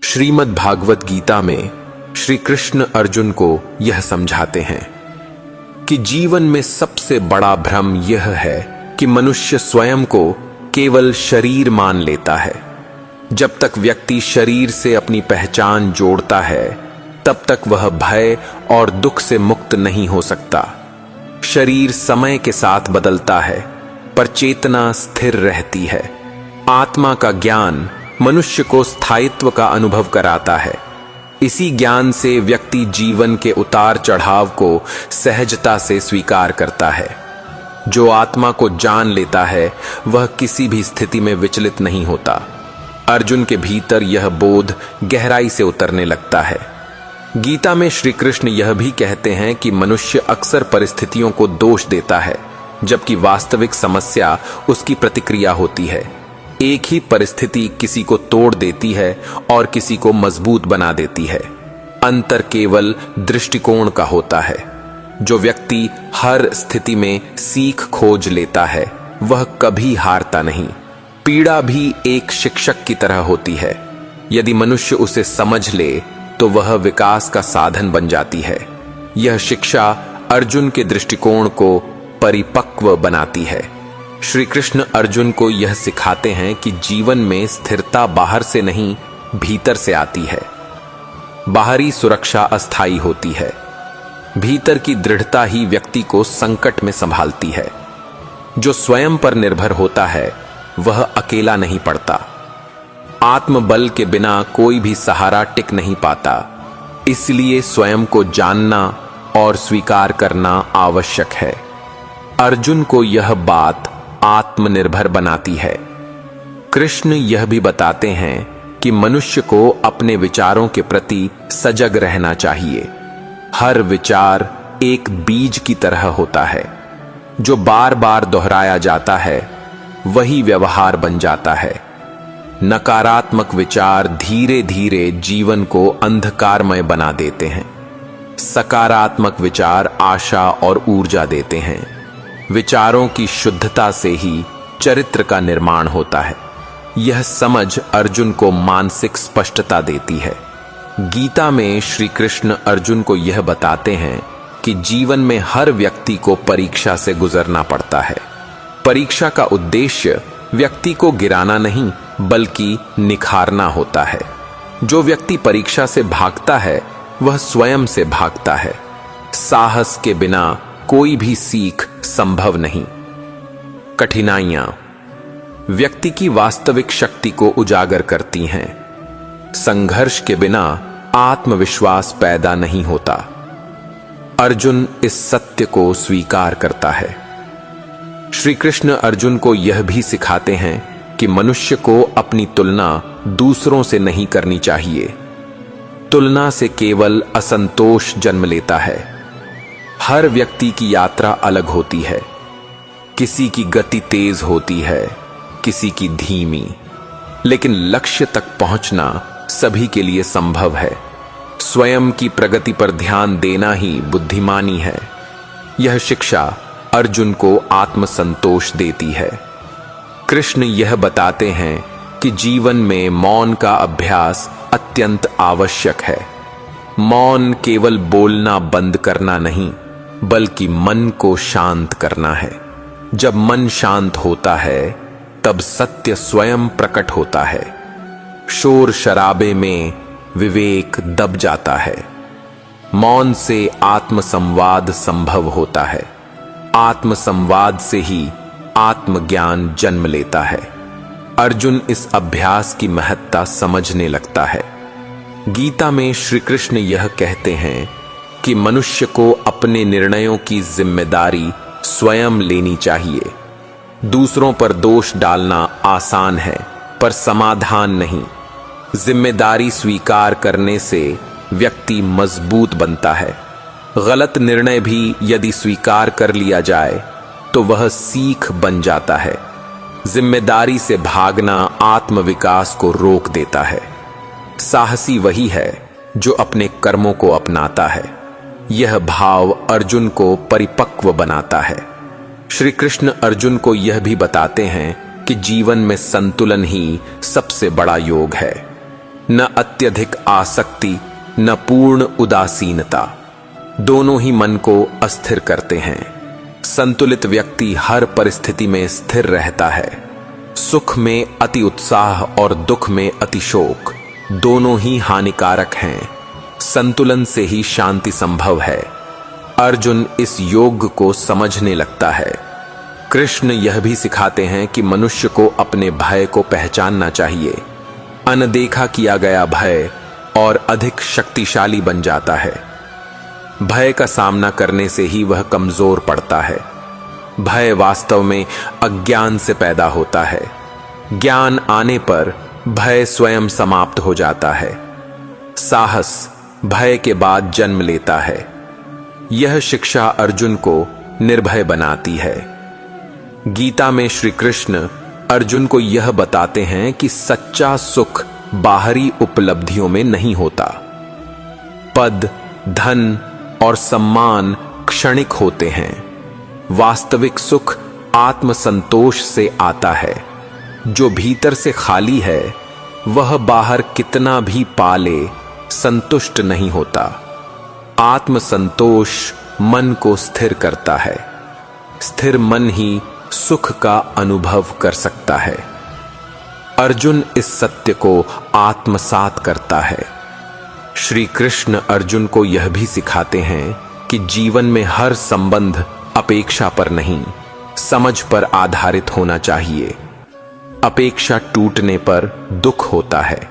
श्रीमद् भागवत गीता में श्री कृष्ण अर्जुन को यह समझाते हैं कि जीवन में सबसे बड़ा भ्रम यह है कि मनुष्य स्वयं को केवल शरीर मान लेता है। जब तक व्यक्ति शरीर से अपनी पहचान जोड़ता है तब तक वह भय और दुख से मुक्त नहीं हो सकता। शरीर समय के साथ बदलता है पर चेतना स्थिर रहती है। आत्मा का ज्ञान मनुष्य को स्थायित्व का अनुभव कराता है। इसी ज्ञान से व्यक्ति जीवन के उतार चढ़ाव को सहजता से स्वीकार करता है। जो आत्मा को जान लेता है वह किसी भी स्थिति में विचलित नहीं होता। अर्जुन के भीतर यह बोध गहराई से उतरने लगता है। गीता में श्री कृष्ण यह भी कहते हैं कि मनुष्य अक्सर परिस्थितियों को दोष देता है, जबकि वास्तविक समस्या उसकी प्रतिक्रिया होती है। एक ही परिस्थिति किसी को तोड़ देती है और किसी को मजबूत बना देती है। अंतर केवल दृष्टिकोण का होता है। जो व्यक्ति हर स्थिति में सीख खोज लेता है वह कभी हारता नहीं। पीड़ा भी एक शिक्षक की तरह होती है। यदि मनुष्य उसे समझ ले तो वह विकास का साधन बन जाती है। यह शिक्षा अर्जुन के दृष्टिकोण को परिपक्व बनाती है। श्री कृष्ण अर्जुन को यह सिखाते हैं कि जीवन में स्थिरता बाहर से नहीं भीतर से आती है। बाहरी सुरक्षा अस्थायी होती है, भीतर की दृढ़ता ही व्यक्ति को संकट में संभालती है। जो स्वयं पर निर्भर होता है वह अकेला नहीं पड़ता। आत्मबल के बिना कोई भी सहारा टिक नहीं पाता। इसलिए स्वयं को जानना और स्वीकार करना आवश्यक है। अर्जुन को यह बात आत्मनिर्भर बनाती है। कृष्ण यह भी बताते हैं कि मनुष्य को अपने विचारों के प्रति सजग रहना चाहिए। हर विचार एक बीज की तरह होता है। जो बार बार दोहराया जाता है वही व्यवहार बन जाता है। नकारात्मक विचार धीरे धीरे जीवन को अंधकारमय बना देते हैं। सकारात्मक विचार आशा और ऊर्जा देते हैं। विचारों की शुद्धता से ही चरित्र का निर्माण होता है। यह समझ अर्जुन को मानसिक स्पष्टता देती है। गीता में श्री कृष्ण अर्जुन को यह बताते हैं कि जीवन में हर व्यक्ति को परीक्षा से गुजरना पड़ता है। परीक्षा का उद्देश्य व्यक्ति को गिराना नहीं बल्कि निखारना होता है। जो व्यक्ति परीक्षा से भागता है वह स्वयं से भागता है। साहस के बिना कोई भी सीख संभव नहीं। कठिनाइयां व्यक्ति की वास्तविक शक्ति को उजागर करती हैं। संघर्ष के बिना आत्मविश्वास पैदा नहीं होता। अर्जुन इस सत्य को स्वीकार करता है। श्री कृष्ण अर्जुन को यह भी सिखाते हैं कि मनुष्य को अपनी तुलना दूसरों से नहीं करनी चाहिए। तुलना से केवल असंतोष जन्म लेता है। हर व्यक्ति की यात्रा अलग होती है। किसी की गति तेज होती है, किसी की धीमी, लेकिन लक्ष्य तक पहुंचना सभी के लिए संभव है। स्वयं की प्रगति पर ध्यान देना ही बुद्धिमानी है। यह शिक्षा अर्जुन को आत्मसंतोष देती है। कृष्ण यह बताते हैं कि जीवन में मौन का अभ्यास अत्यंत आवश्यक है। मौन केवल बोलना बंद करना नहीं बल्कि मन को शांत करना है। जब मन शांत होता है तब सत्य स्वयं प्रकट होता है। शोर शराबे में विवेक दब जाता है। मौन से आत्मसंवाद संभव होता है। आत्मसंवाद से ही आत्मज्ञान जन्म लेता है। अर्जुन इस अभ्यास की महत्ता समझने लगता है। गीता में श्री कृष्ण यह कहते हैं कि मनुष्य को अपने निर्णयों की जिम्मेदारी स्वयं लेनी चाहिए। दूसरों पर दोष डालना आसान है पर समाधान नहीं। जिम्मेदारी स्वीकार करने से व्यक्ति मजबूत बनता है। गलत निर्णय भी यदि स्वीकार कर लिया जाए तो वह सीख बन जाता है। जिम्मेदारी से भागना आत्मविकास को रोक देता है। साहसी वही है जो अपने कर्मों को अपनाता है। यह भाव अर्जुन को परिपक्व बनाता है। श्री कृष्ण अर्जुन को यह भी बताते हैं कि जीवन में संतुलन ही सबसे बड़ा योग है। न अत्यधिक आसक्ति न पूर्ण उदासीनता। दोनों ही मन को अस्थिर करते हैं। संतुलित व्यक्ति हर परिस्थिति में स्थिर रहता है। सुख में अति उत्साह और दुख में अति शोक दोनों ही हानिकारक हैं। संतुलन से ही शांति संभव है। अर्जुन इस योग को समझने लगता है। कृष्ण यह भी सिखाते हैं कि मनुष्य को अपने भय को पहचानना चाहिए। अनदेखा किया गया भय और अधिक शक्तिशाली बन जाता है। भय का सामना करने से ही वह कमजोर पड़ता है। भय वास्तव में अज्ञान से पैदा होता है। ज्ञान आने पर भय स्वयं समाप्त हो जाता है। साहस भय के बाद जन्म लेता है। यह शिक्षा अर्जुन को निर्भय बनाती है। गीता में श्री कृष्ण अर्जुन को यह बताते हैं कि सच्चा सुख बाहरी उपलब्धियों में नहीं होता। पद, धन और सम्मान क्षणिक होते हैं। वास्तविक सुख आत्मसंतोष से आता है। जो भीतर से खाली है वह बाहर कितना भी पाले संतुष्ट नहीं होता। आत्मसंतोष मन को स्थिर करता है। स्थिर मन ही सुख का अनुभव कर सकता है। अर्जुन इस सत्य को आत्मसात करता है। श्री कृष्ण अर्जुन को यह भी सिखाते हैं कि जीवन में हर संबंध अपेक्षा पर नहीं, समझ पर आधारित होना चाहिए। अपेक्षा टूटने पर दुख होता है,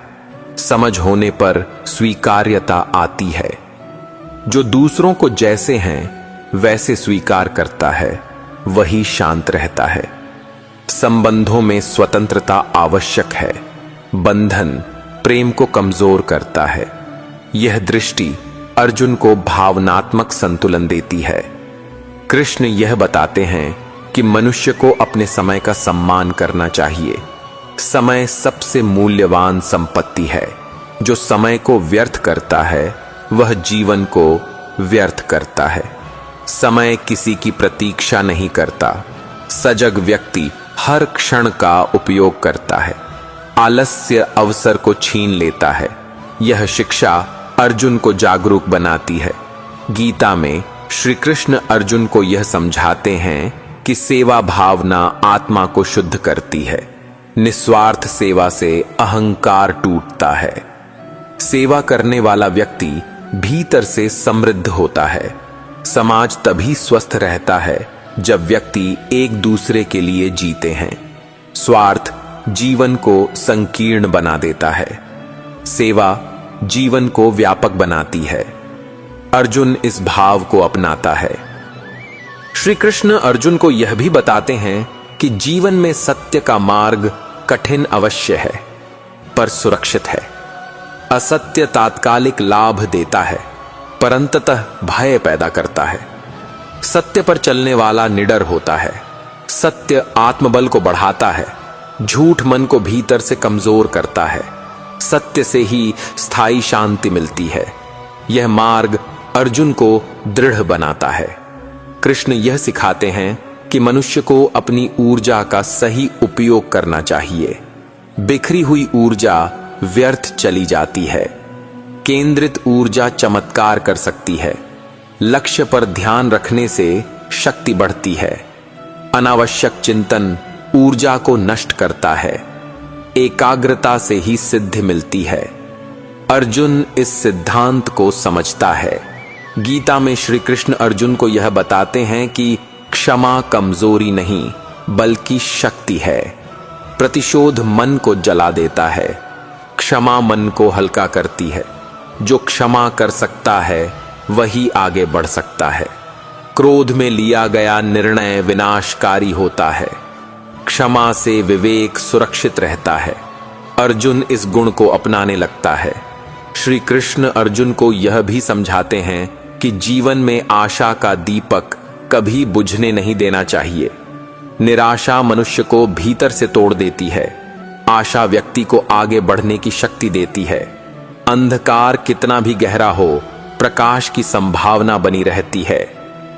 समझ होने पर स्वीकार्यता आती है। जो दूसरों को जैसे हैं वैसे स्वीकार करता है वही शांत रहता है। संबंधों में स्वतंत्रता आवश्यक है। बंधन प्रेम को कमजोर करता है। यह दृष्टि अर्जुन को भावनात्मक संतुलन देती है। कृष्ण यह बताते हैं कि मनुष्य को अपने समय का सम्मान करना चाहिए। समय सबसे मूल्यवान संपत्ति है। जो समय को व्यर्थ करता है वह जीवन को व्यर्थ करता है। समय किसी की प्रतीक्षा नहीं करता। सजग व्यक्ति हर क्षण का उपयोग करता है। आलस्य अवसर को छीन लेता है। यह शिक्षा अर्जुन को जागरूक बनाती है। गीता में श्री कृष्ण अर्जुन को यह समझाते हैं कि सेवा भावना आत्मा को शुद्ध करती है। निस्वार्थ सेवा से अहंकार टूटता है। सेवा करने वाला व्यक्ति भीतर से समृद्ध होता है। समाज तभी स्वस्थ रहता है जब व्यक्ति एक दूसरे के लिए जीते हैं। स्वार्थ जीवन को संकीर्ण बना देता है। सेवा जीवन को व्यापक बनाती है। अर्जुन इस भाव को अपनाता है। श्री कृष्ण अर्जुन को यह भी बताते हैं कि जीवन में सत्य का मार्ग कठिन अवश्य है पर सुरक्षित है। असत्य तात्कालिक लाभ देता है पर अंततः भय पैदा करता है। सत्य पर चलने वाला निडर होता है। सत्य आत्मबल को बढ़ाता है। झूठ मन को भीतर से कमजोर करता है। सत्य से ही स्थायी शांति मिलती है। यह मार्ग अर्जुन को दृढ़ बनाता है। कृष्ण यह सिखाते हैं कि मनुष्य को अपनी ऊर्जा का सही उपयोग करना चाहिए। बिखरी हुई ऊर्जा व्यर्थ चली जाती है। केंद्रित ऊर्जा चमत्कार कर सकती है। लक्ष्य पर ध्यान रखने से शक्ति बढ़ती है। अनावश्यक चिंतन ऊर्जा को नष्ट करता है। एकाग्रता से ही सिद्धि मिलती है। अर्जुन इस सिद्धांत को समझता है। गीता में श्री कृष्ण अर्जुन को यह बताते हैं कि क्षमा कमजोरी नहीं बल्कि शक्ति है। प्रतिशोध मन को जला देता है। क्षमा मन को हल्का करती है। जो क्षमा कर सकता है वही आगे बढ़ सकता है। क्रोध में लिया गया निर्णय विनाशकारी होता है। क्षमा से विवेक सुरक्षित रहता है। अर्जुन इस गुण को अपनाने लगता है। श्री कृष्ण अर्जुन को यह भी समझाते हैं कि जीवन में आशा का दीपक कभी बुझने नहीं देना चाहिए। निराशा मनुष्य को भीतर से तोड़ देती है। आशा व्यक्ति को आगे बढ़ने की शक्ति देती है। अंधकार कितना भी गहरा हो, प्रकाश की संभावना बनी रहती है।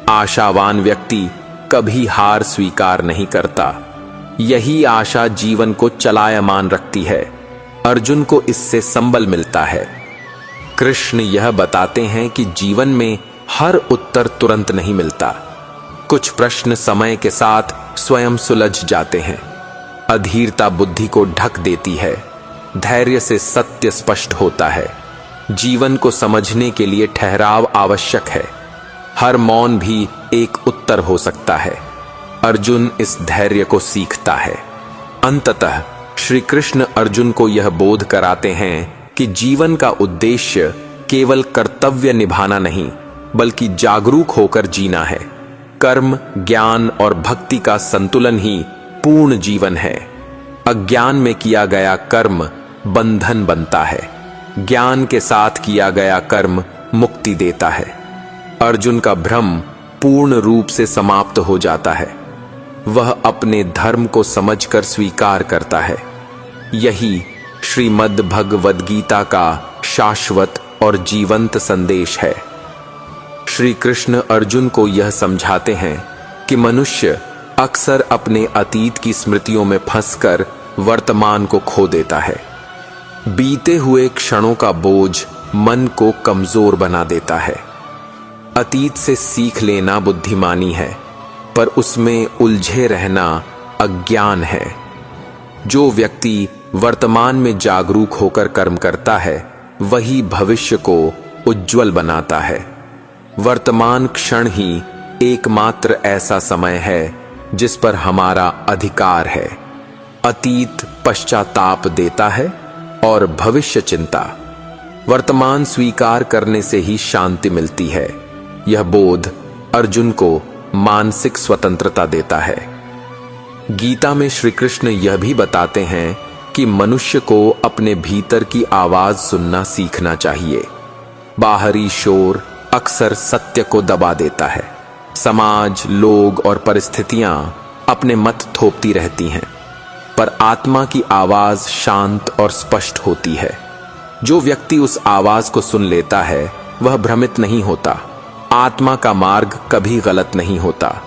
आशावान व्यक्ति कभी हार स्वीकार नहीं करता। यही आशा जीवन को चलायमान रखती है। अर्जुन को इससे संबल मिलता है। कृष्ण यह बताते हैं कि जीवन में हर उत्तर तुरंत नहीं मिलता। कुछ प्रश्न समय के साथ स्वयं सुलझ जाते हैं। अधीरता बुद्धि को ढक देती है, धैर्य से सत्य स्पष्ट होता है। जीवन को समझने के लिए ठहराव आवश्यक है। हर मौन भी एक उत्तर हो सकता है। अर्जुन इस धैर्य को सीखता है। अंततः श्री कृष्ण अर्जुन को यह बोध कराते हैं कि जीवन का उद्देश्य केवल कर्तव्य निभाना नहीं, बल्कि जागरूक होकर जीना है। कर्म, ज्ञान और भक्ति का संतुलन ही पूर्ण जीवन है। अज्ञान में किया गया कर्म बंधन बनता है, ज्ञान के साथ किया गया कर्म मुक्ति देता है। अर्जुन का भ्रम पूर्ण रूप से समाप्त हो जाता है। वह अपने धर्म को समझकर स्वीकार करता है। यही श्रीमद् भगवद गीता का शाश्वत और जीवंत संदेश है। श्री कृष्ण अर्जुन को यह समझाते हैं कि मनुष्य अक्सर अपने अतीत की स्मृतियों में फंसकर वर्तमान को खो देता है। बीते हुए क्षणों का बोझ मन को कमजोर बना देता है। अतीत से सीख लेना बुद्धिमानी है, पर उसमें उलझे रहना अज्ञान है। जो व्यक्ति वर्तमान में जागरूक होकर कर्म करता है, वही भविष्य को उज्जवल बनाता है। वर्तमान क्षण ही एकमात्र ऐसा समय है जिस पर हमारा अधिकार है। अतीत पश्चाताप देता है और भविष्य चिंता। वर्तमान स्वीकार करने से ही शांति मिलती है। यह बोध अर्जुन को मानसिक स्वतंत्रता देता है। गीता में श्री कृष्ण यह भी बताते हैं कि मनुष्य को अपने भीतर की आवाज सुनना सीखना चाहिए। बाहरी शोर अक्सर सत्य को दबा देता है। समाज, लोग और परिस्थितियां अपने मत थोपती रहती हैं, पर आत्मा की आवाज शांत और स्पष्ट होती है। जो व्यक्ति उस आवाज को सुन लेता है, वह भ्रमित नहीं होता। आत्मा का मार्ग कभी गलत नहीं होता।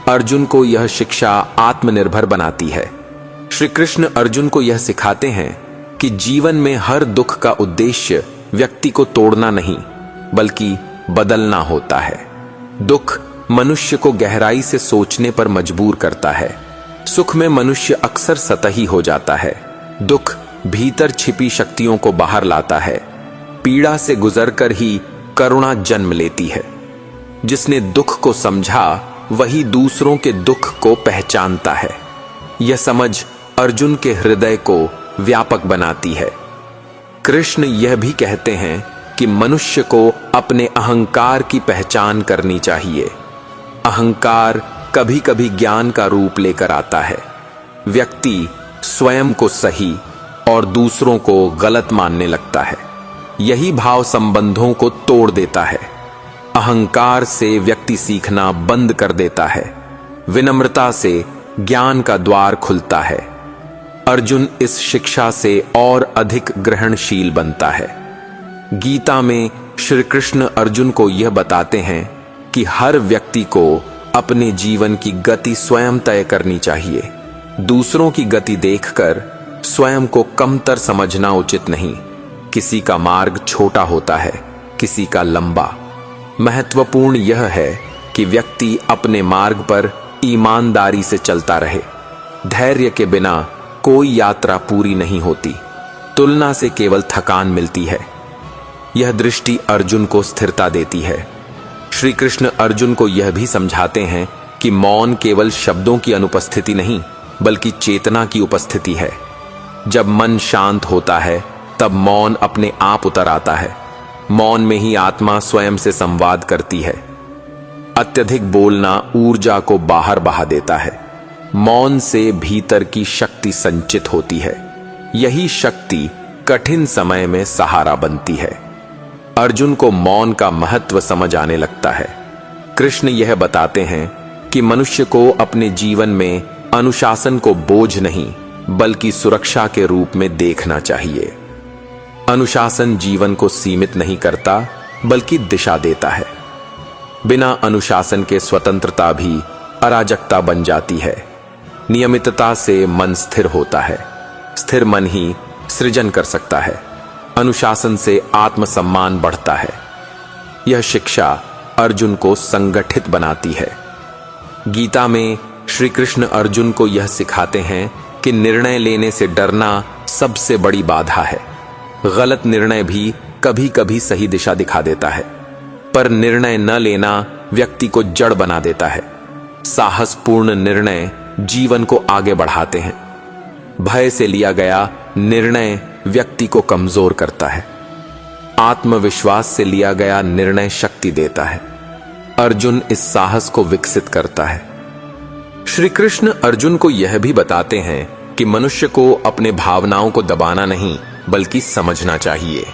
अर्जुन को यह शिक्षा आत्मनिर्भर बनाती है। श्री कृष्ण अर्जुन को यह सिखाते हैं कि जीवन में हर दुख का उद्देश्य व्यक्ति को तोड़ना नहीं, बल्कि बदलना होता है। दुख मनुष्य को गहराई से सोचने पर मजबूर करता है। सुख में मनुष्य अक्सर सतही हो जाता है। दुख भीतर छिपी शक्तियों को बाहर लाता है। पीड़ा से गुजरकर ही करुणा जन्म लेती है। जिसने दुख को समझा, वही दूसरों के दुख को पहचानता है। यह समझ अर्जुन के हृदय को व्यापक बनाती है। कृष्ण यह भी कहते हैं कि मनुष्य को अपने अहंकार की पहचान करनी चाहिए। अहंकार कभी कभी ज्ञान का रूप लेकर आता है। व्यक्ति स्वयं को सही और दूसरों को गलत मानने लगता है। यही भाव संबंधों को तोड़ देता है। अहंकार से व्यक्ति सीखना बंद कर देता है। विनम्रता से ज्ञान का द्वार खुलता है। अर्जुन इस शिक्षा से और अधिक ग्रहणशील बनता है। गीता में श्री कृष्ण अर्जुन को यह बताते हैं कि हर व्यक्ति को अपने जीवन की गति स्वयं तय करनी चाहिए। दूसरों की गति देखकर स्वयं को कमतर समझना उचित नहीं। किसी का मार्ग छोटा होता है, किसी का लंबा। महत्वपूर्ण यह है कि व्यक्ति अपने मार्ग पर ईमानदारी से चलता रहे। धैर्य के बिना कोई यात्रा पूरी नहीं होती। तुलना से केवल थकान मिलती है। यह दृष्टि अर्जुन को स्थिरता देती है। श्री कृष्ण अर्जुन को यह भी समझाते हैं कि मौन केवल शब्दों की अनुपस्थिति नहीं, बल्कि चेतना की उपस्थिति है। जब मन शांत होता है, तब मौन अपने आप उतर आता है। मौन में ही आत्मा स्वयं से संवाद करती है। अत्यधिक बोलना ऊर्जा को बाहर बहा देता है। मौन से भीतर की शक्ति संचित होती है। यही शक्ति कठिन समय में सहारा बनती है। अर्जुन को मौन का महत्व समझ आने लगता है। कृष्ण यह बताते हैं कि मनुष्य को अपने जीवन में अनुशासन को बोझ नहीं, बल्कि सुरक्षा के रूप में देखना चाहिए। अनुशासन जीवन को सीमित नहीं करता, बल्कि दिशा देता है। बिना अनुशासन के स्वतंत्रता भी अराजकता बन जाती है। नियमितता से मन स्थिर होता है। स्थिर मन ही सृजन कर सकता है। अनुशासन से आत्मसम्मान बढ़ता है। यह शिक्षा अर्जुन को संगठित बनाती है। गीता में श्री कृष्ण अर्जुन को यह सिखाते हैं कि निर्णय लेने से डरना सबसे बड़ी बाधा है। गलत निर्णय भी कभी कभी सही दिशा दिखा देता है, पर निर्णय न लेना व्यक्ति को जड़ बना देता है। साहसपूर्ण निर्णय जीवन को आगे बढ़ाते हैं। भय से लिया गया निर्णय व्यक्ति को कमजोर करता है। आत्मविश्वास से लिया गया निर्णय शक्ति देता है। अर्जुन इस साहस को विकसित करता है। श्री कृष्ण अर्जुन को यह भी बताते हैं कि मनुष्य को अपने भावनाओं को दबाना नहीं बल्कि समझना चाहिए।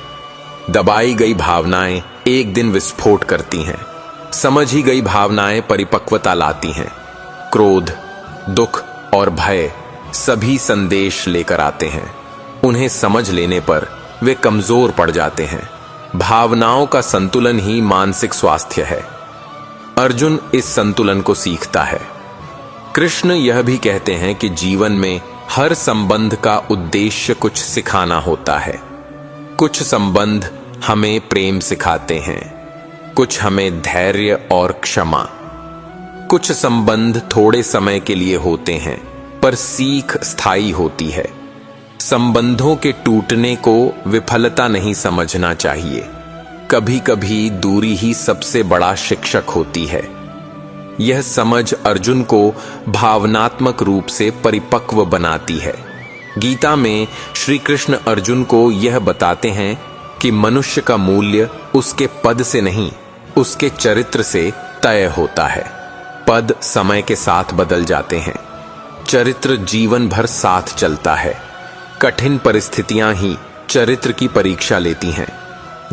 दबाई गई भावनाएं एक दिन विस्फोट करती हैं। समझी गई भावनाएं परिपक्वता लाती हैं। क्रोध, दुख और भय सभी संदेश लेकर आते हैं। उन्हें समझ लेने पर वे कमजोर पड़ जाते हैं। भावनाओं का संतुलन ही मानसिक स्वास्थ्य है। अर्जुन इस संतुलन को सीखता है। कृष्ण यह भी कहते हैं कि जीवन में हर संबंध का उद्देश्य कुछ सिखाना होता है। कुछ संबंध हमें प्रेम सिखाते हैं, कुछ हमें धैर्य और क्षमा। कुछ संबंध थोड़े समय के लिए होते हैं, पर सीख स्थायी होती है। संबंधों के टूटने को विफलता नहीं समझना चाहिए। कभी कभी दूरी ही सबसे बड़ा शिक्षक होती है। यह समझ अर्जुन को भावनात्मक रूप से परिपक्व बनाती है। गीता में श्री कृष्ण अर्जुन को यह बताते हैं कि मनुष्य का मूल्य उसके पद से नहीं, उसके चरित्र से तय होता है। पद समय के साथ बदल जाते हैं, चरित्र जीवन भर साथ चलता है। कठिन परिस्थितियां ही चरित्र की परीक्षा लेती हैं।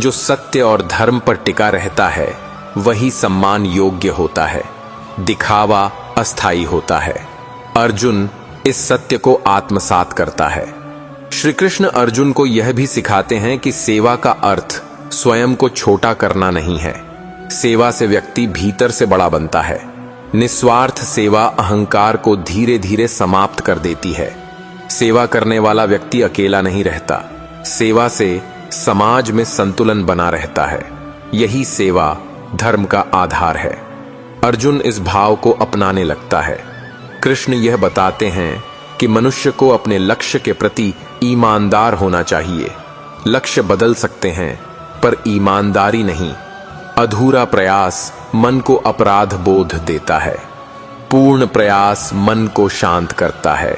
जो सत्य और धर्म पर टिका रहता है वही सम्मान योग्य होता है। दिखावा अस्थायी होता है। अर्जुन इस सत्य को आत्मसात करता है। श्री कृष्ण अर्जुन को यह भी सिखाते हैं कि सेवा का अर्थ स्वयं को छोटा करना नहीं है। सेवा से व्यक्ति भीतर से बड़ा बनता है। निस्वार्थ सेवा अहंकार को धीरे धीरे समाप्त कर देती है। सेवा करने वाला व्यक्ति अकेला नहीं रहता। सेवा से समाज में संतुलन बना रहता है। यही सेवा धर्म का आधार है। अर्जुन इस भाव को अपनाने लगता है। कृष्ण यह बताते हैं कि मनुष्य को अपने लक्ष्य के प्रति ईमानदार होना चाहिए। लक्ष्य बदल सकते हैं, पर ईमानदारी नहीं। अधूरा प्रयास मन को अपराध बोध देता है। पूर्ण प्रयास मन को शांत करता है।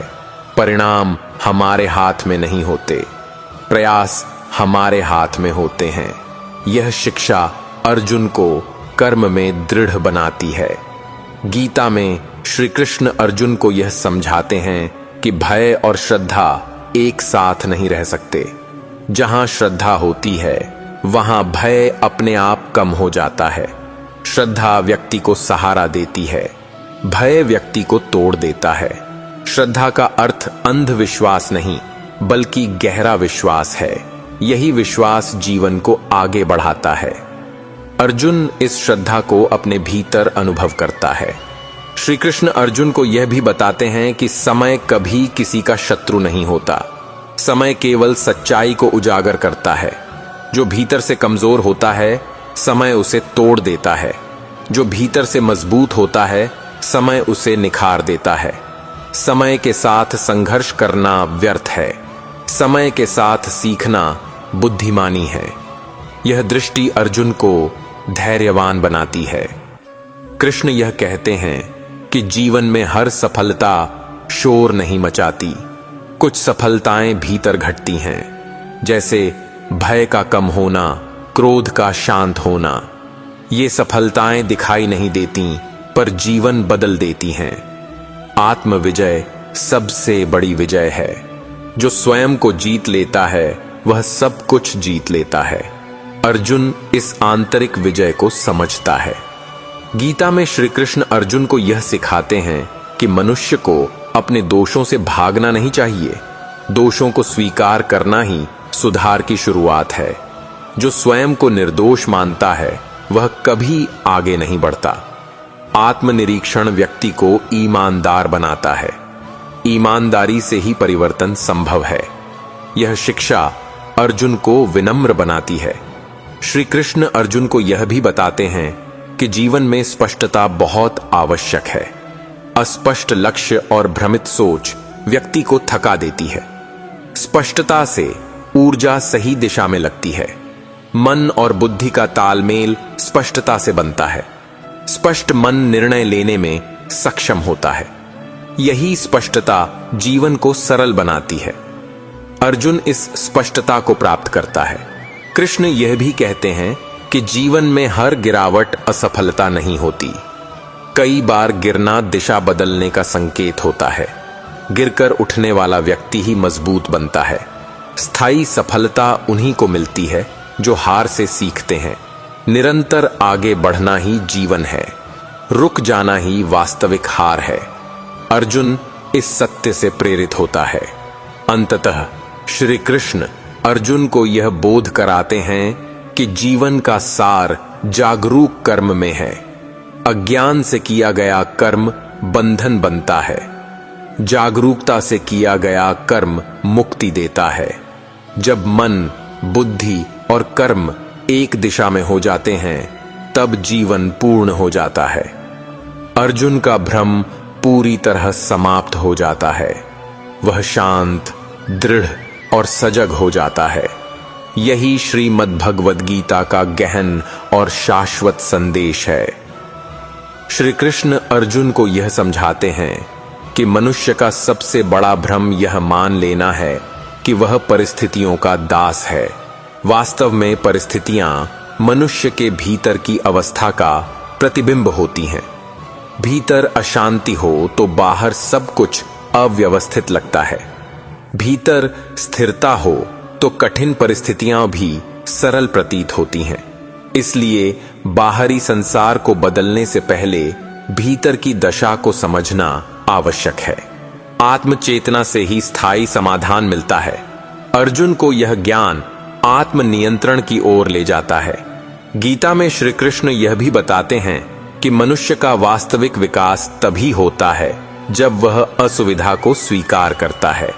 परिणाम हमारे हाथ में नहीं होते, प्रयास हमारे हाथ में होते हैं। यह शिक्षा अर्जुन को कर्म में दृढ़ बनाती है। गीता में श्री कृष्ण अर्जुन को यह समझाते हैं कि भय और श्रद्धा एक साथ नहीं रह सकते। जहां श्रद्धा होती है वहां भय अपने आप कम हो जाता है। श्रद्धा व्यक्ति को सहारा देती है, भय व्यक्ति को तोड़ देता है। श्रद्धा का अर्थ अंधविश्वास नहीं बल्कि गहरा विश्वास है। यही विश्वास जीवन को आगे बढ़ाता है। अर्जुन इस श्रद्धा को अपने भीतर अनुभव करता है। श्री कृष्ण अर्जुन को यह भी बताते हैं कि समय कभी किसी का शत्रु नहीं होता। समय केवल सच्चाई को उजागर करता है। जो भीतर से कमजोर होता है समय उसे तोड़ देता है। जो भीतर से मजबूत होता है समय उसे निखार देता है। समय के साथ संघर्ष करना व्यर्थ है। समय के साथ सीखना बुद्धिमानी है। यह दृष्टि अर्जुन को धैर्यवान बनाती है। कृष्ण यह कहते हैं कि जीवन में हर सफलता शोर नहीं मचाती। कुछ सफलताएं भीतर घटती हैं, जैसे भय का कम होना, क्रोध का शांत होना। ये सफलताएं दिखाई नहीं देती पर जीवन बदल देती हैं। आत्मविजय सबसे बड़ी विजय है। जो स्वयं को जीत लेता है वह सब कुछ जीत लेता है। अर्जुन इस आंतरिक विजय को समझता है। गीता में श्री कृष्ण अर्जुन को यह सिखाते हैं कि मनुष्य को अपने दोषों से भागना नहीं चाहिए। दोषों को स्वीकार करना ही सुधार की शुरुआत है। जो स्वयं को निर्दोष मानता है वह कभी आगे नहीं बढ़ता। आत्मनिरीक्षण व्यक्ति को ईमानदार बनाता है। ईमानदारी से ही परिवर्तन संभव है। यह शिक्षा अर्जुन को विनम्र बनाती है। श्री कृष्ण अर्जुन को यह भी बताते हैं कि जीवन में स्पष्टता बहुत आवश्यक है। अस्पष्ट लक्ष्य और भ्रमित सोच व्यक्ति को थका देती है। स्पष्टता से ऊर्जा सही दिशा में लगती है। मन और बुद्धि का तालमेल स्पष्टता से बनता है। स्पष्ट मन निर्णय लेने में सक्षम होता है। यही स्पष्टता जीवन को सरल बनाती है। अर्जुन इस स्पष्टता को प्राप्त करता है। कृष्ण यह भी कहते हैं कि जीवन में हर गिरावट असफलता नहीं होती। कई बार गिरना दिशा बदलने का संकेत होता है। गिरकर उठने वाला व्यक्ति ही मजबूत बनता है। स्थायी सफलता उन्हीं को मिलती है जो हार से सीखते हैं। निरंतर आगे बढ़ना ही जीवन है। रुक जाना ही वास्तविक हार है। अर्जुन इस सत्य से प्रेरित होता है। अंततः श्री कृष्ण अर्जुन को यह बोध कराते हैं कि जीवन का सार जागरूक कर्म में है। अज्ञान से किया गया कर्म बंधन बनता है। जागरूकता से किया गया कर्म मुक्ति देता है। जब मन, बुद्धि और कर्म एक दिशा में हो जाते हैं तब जीवन पूर्ण हो जाता है। अर्जुन का भ्रम पूरी तरह समाप्त हो जाता है। वह शांत, दृढ़ और सजग हो जाता है। यही श्रीमद् भगवद गीता का गहन और शाश्वत संदेश है। श्री कृष्ण अर्जुन को यह समझाते हैं कि मनुष्य का सबसे बड़ा भ्रम यह मान लेना है कि वह परिस्थितियों का दास है। वास्तव में परिस्थितियां मनुष्य के भीतर की अवस्था का प्रतिबिंब होती हैं। भीतर अशांति हो तो बाहर सब कुछ अव्यवस्थित लगता है। भीतर स्थिरता हो तो कठिन परिस्थितियां भी सरल प्रतीत होती हैं। इसलिए बाहरी संसार को बदलने से पहले भीतर की दशा को समझना आवश्यक है। आत्मचेतना से ही स्थायी समाधान मिलता है। अर्जुन को यह ज्ञान आत्मनियंत्रण की ओर ले जाता है। गीता में श्री कृष्ण यह भी बताते हैं कि मनुष्य का वास्तविक विकास तभी होता है जब वह असुविधा को स्वीकार करता है।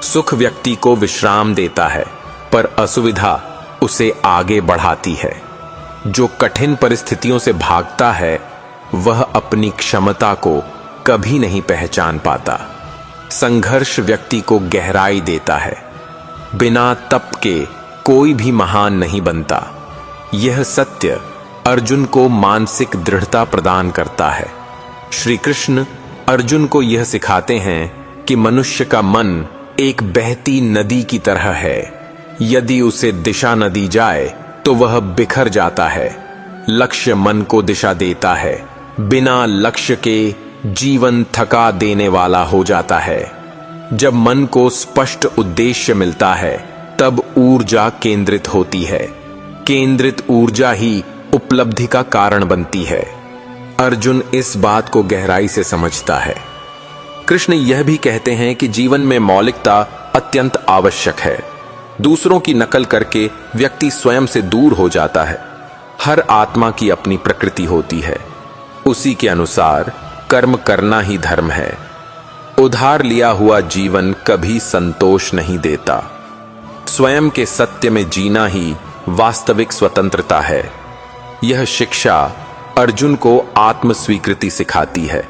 सुख व्यक्ति को विश्राम देता है, पर असुविधा उसे आगे बढ़ाती है। जो कठिन परिस्थितियों से भागता है वह अपनी क्षमता को कभी नहीं पहचान पाता। संघर्ष व्यक्ति को गहराई देता है। बिना तप के कोई भी महान नहीं बनता। यह सत्य अर्जुन को मानसिक दृढ़ता प्रदान करता है। श्री कृष्ण अर्जुन को यह सिखाते हैं कि मनुष्य का मन एक बहती नदी की तरह है। यदि उसे दिशा न दी जाए तो वह बिखर जाता है। लक्ष्य मन को दिशा देता है। बिना लक्ष्य के जीवन थका देने वाला हो जाता है। जब मन को स्पष्ट उद्देश्य मिलता है तब ऊर्जा केंद्रित होती है। केंद्रित ऊर्जा ही उपलब्धि का कारण बनती है। अर्जुन इस बात को गहराई से समझता है। कृष्ण यह भी कहते हैं कि जीवन में मौलिकता अत्यंत आवश्यक है। दूसरों की नकल करके व्यक्ति स्वयं से दूर हो जाता है। हर आत्मा की अपनी प्रकृति होती है। उसी के अनुसार कर्म करना ही धर्म है। उधार लिया हुआ जीवन कभी संतोष नहीं देता। स्वयं के सत्य में जीना ही वास्तविक स्वतंत्रता है। यह शिक्षा अर्जुन को आत्म स्वीकृति सिखाती है।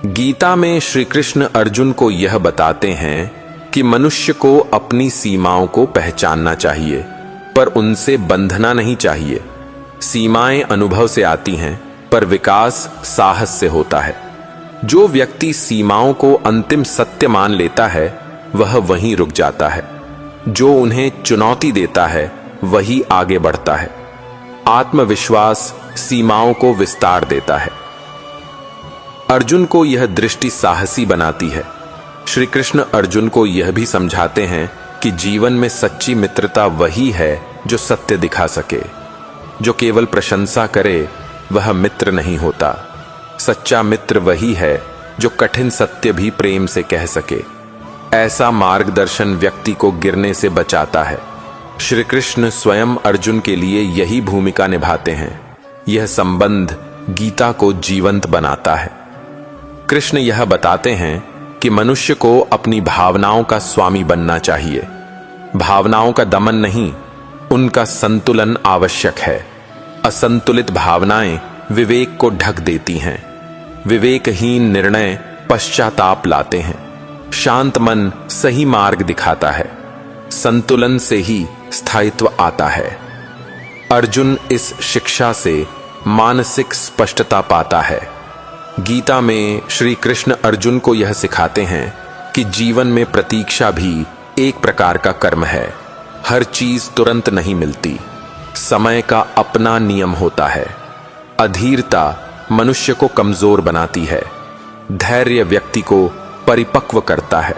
गीता में श्री कृष्ण अर्जुन को यह बताते हैं कि मनुष्य को अपनी सीमाओं को पहचानना चाहिए, पर उनसे बंधना नहीं चाहिए। सीमाएं अनुभव से आती हैं, पर विकास साहस से होता है। जो व्यक्ति सीमाओं को अंतिम सत्य मान लेता है वह वहीं रुक जाता है। जो उन्हें चुनौती देता है वही आगे बढ़ता है। आत्मविश्वास सीमाओं को विस्तार देता है। अर्जुन को यह दृष्टि साहसी बनाती है। श्री कृष्ण अर्जुन को यह भी समझाते हैं कि जीवन में सच्ची मित्रता वही है जो सत्य दिखा सके। जो केवल प्रशंसा करे वह मित्र नहीं होता। सच्चा मित्र वही है जो कठिन सत्य भी प्रेम से कह सके। ऐसा मार्गदर्शन व्यक्ति को गिरने से बचाता है। श्री कृष्ण स्वयं अर्जुन के लिए यही भूमिका निभाते हैं। यह संबंध गीता को जीवंत बनाता है। कृष्ण यह बताते हैं कि मनुष्य को अपनी भावनाओं का स्वामी बनना चाहिए। भावनाओं का दमन नहीं, उनका संतुलन आवश्यक है। असंतुलित भावनाएं विवेक को ढक देती हैं। विवेकहीन निर्णय पश्चाताप लाते हैं। शांत मन सही मार्ग दिखाता है। संतुलन से ही स्थायित्व आता है। अर्जुन इस शिक्षा से मानसिक स्पष्टता पाता है। गीता में श्री कृष्ण अर्जुन को यह सिखाते हैं कि जीवन में प्रतीक्षा भी एक प्रकार का कर्म है। हर चीज तुरंत नहीं मिलती। समय का अपना नियम होता है। अधीरता मनुष्य को कमजोर बनाती है। धैर्य व्यक्ति को परिपक्व करता है।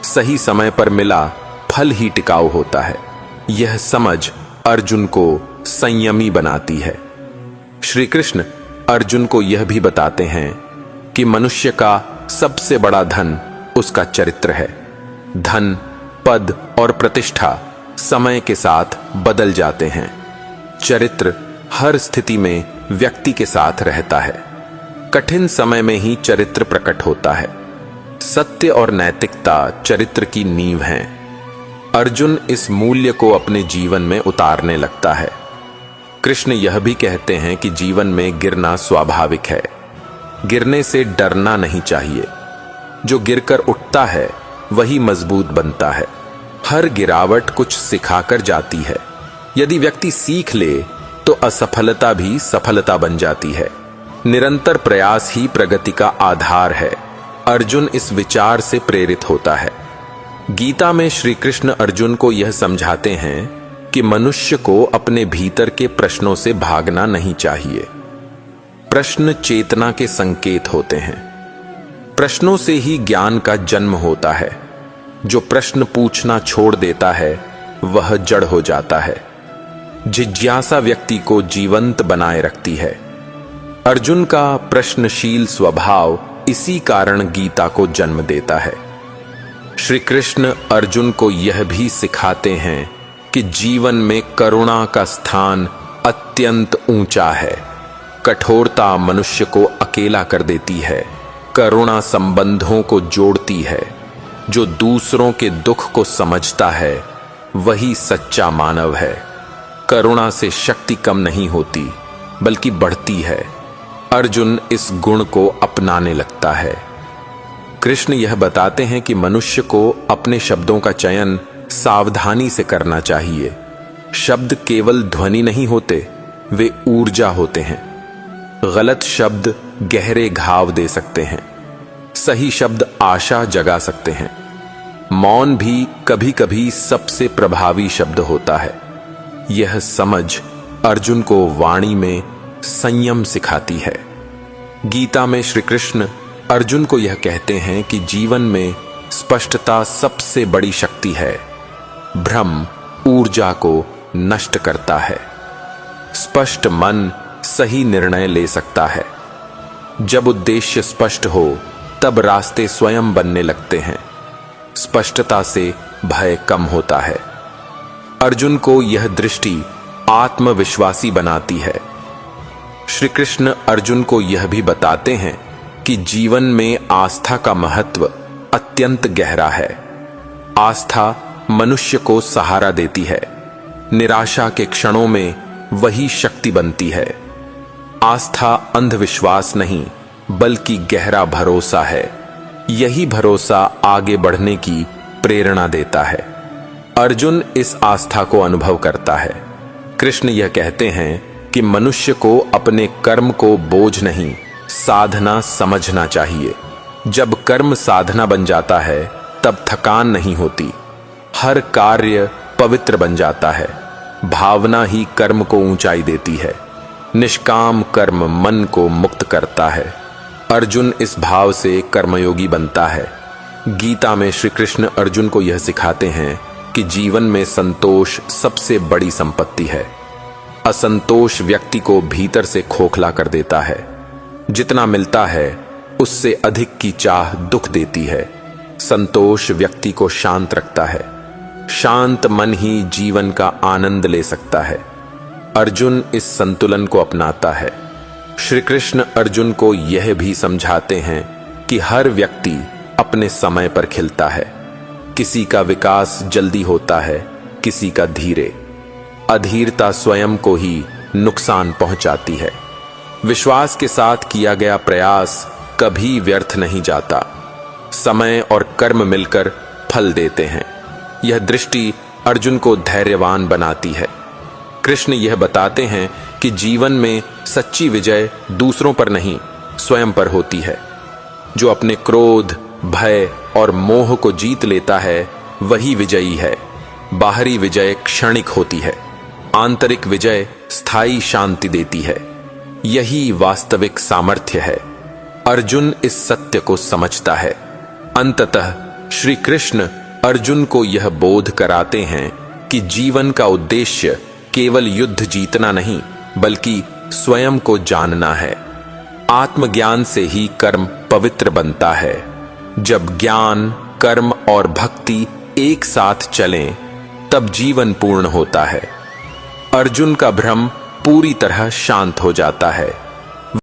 सही समय पर मिला फल ही टिकाऊ होता है। यह समझ अर्जुन को संयमी बनाती है। श्री कृष्ण अर्जुन को यह भी बताते हैं कि मनुष्य का सबसे बड़ा धन उसका चरित्र है। धन, पद और प्रतिष्ठा समय के साथ बदल जाते हैं। चरित्र हर स्थिति में व्यक्ति के साथ रहता है। कठिन समय में ही चरित्र प्रकट होता है। सत्य और नैतिकता चरित्र की नींव हैं। अर्जुन इस मूल्य को अपने जीवन में उतारने लगता है। कृष्ण यह भी कहते हैं कि जीवन में गिरना स्वाभाविक है। गिरने से डरना नहीं चाहिए। जो गिरकर उठता है वही मजबूत बनता है। हर गिरावट कुछ सिखाकर जाती है। यदि व्यक्ति सीख ले तो असफलता भी सफलता बन जाती है। निरंतर प्रयास ही प्रगति का आधार है। अर्जुन इस विचार से प्रेरित होता है। गीता में श्री कृष्ण अर्जुन को यह समझाते हैं कि मनुष्य को अपने भीतर के प्रश्नों से भागना नहीं चाहिए। प्रश्न चेतना के संकेत होते हैं। प्रश्नों से ही ज्ञान का जन्म होता है। जो प्रश्न पूछना छोड़ देता है वह जड़ हो जाता है। जिज्ञासा व्यक्ति को जीवंत बनाए रखती है। अर्जुन का प्रश्नशील स्वभाव इसी कारण गीता को जन्म देता है। श्री कृष्ण अर्जुन को यह भी सिखाते हैं कि जीवन में करुणा का स्थान अत्यंत ऊंचा है। कठोरता मनुष्य को अकेला कर देती है। करुणा संबंधों को जोड़ती है। जो दूसरों के दुख को समझता है वही सच्चा मानव है। करुणा से शक्ति कम नहीं होती बल्कि बढ़ती है। अर्जुन इस गुण को अपनाने लगता है। कृष्ण यह बताते हैं कि मनुष्य को अपने शब्दों का चयन सावधानी से करना चाहिए। शब्द केवल ध्वनि नहीं होते, वे ऊर्जा होते हैं। गलत शब्द गहरे घाव दे सकते हैं। सही शब्द आशा जगा सकते हैं। मौन भी कभी कभी सबसे प्रभावी शब्द होता है। यह समझ अर्जुन को वाणी में संयम सिखाती है। गीता में श्री कृष्ण अर्जुन को यह कहते हैं कि जीवन में स्पष्टता सबसे बड़ी शक्ति है। भ्रम ऊर्जा को नष्ट करता है। स्पष्ट मन सही निर्णय ले सकता है। जब उद्देश्य स्पष्ट हो तब रास्ते स्वयं बनने लगते हैं। स्पष्टता से भय कम होता है। अर्जुन को यह दृष्टि आत्मविश्वासी बनाती है। श्री कृष्ण अर्जुन को यह भी बताते हैं कि जीवन में आस्था का महत्व अत्यंत गहरा है। आस्था मनुष्य को सहारा देती है। निराशा के क्षणों में वही शक्ति बनती है। आस्था अंधविश्वास नहीं बल्कि गहरा भरोसा है। यही भरोसा आगे बढ़ने की प्रेरणा देता है। अर्जुन इस आस्था को अनुभव करता है। कृष्ण यह कहते हैं कि मनुष्य को अपने कर्म को बोझ नहीं, साधना समझना चाहिए। जब कर्म साधना बन जाता है तब थकान नहीं होती। हर कार्य पवित्र बन जाता है। भावना ही कर्म को ऊंचाई देती है। निष्काम कर्म मन को मुक्त करता है। अर्जुन इस भाव से कर्मयोगी बनता है। गीता में श्री कृष्ण अर्जुन को यह सिखाते हैं कि जीवन में संतोष सबसे बड़ी संपत्ति है। असंतोष व्यक्ति को भीतर से खोखला कर देता है। जितना मिलता है उससे अधिक की चाह दुख देती है। संतोष व्यक्ति को शांत रखता है। शांत मन ही जीवन का आनंद ले सकता है। अर्जुन इस संतुलन को अपनाता है। श्री कृष्ण अर्जुन को यह भी समझाते हैं कि हर व्यक्ति अपने समय पर खिलता है। किसी का विकास जल्दी होता है, किसी का धीरे। अधीरता स्वयं को ही नुकसान पहुंचाती है। विश्वास के साथ किया गया प्रयास कभी व्यर्थ नहीं जाता। समय और कर्म मिलकर फल देते हैं। यह दृष्टि अर्जुन को धैर्यवान बनाती है। कृष्ण यह बताते हैं कि जीवन में सच्ची विजय दूसरों पर नहीं, स्वयं पर होती है। जो अपने क्रोध, भय और मोह को जीत लेता है वही विजयी है। बाहरी विजय क्षणिक होती है, आंतरिक विजय स्थायी शांति देती है। यही वास्तविक सामर्थ्य है। अर्जुन इस सत्य को समझता है। अंततः श्री कृष्ण अर्जुन को यह बोध कराते हैं कि जीवन का उद्देश्य केवल युद्ध जीतना नहीं, बल्कि स्वयं को जानना है। आत्मज्ञान से ही कर्म पवित्र बनता है। जब ज्ञान, कर्म और भक्ति एक साथ चलें, तब जीवन पूर्ण होता है। अर्जुन का भ्रम पूरी तरह शांत हो जाता है।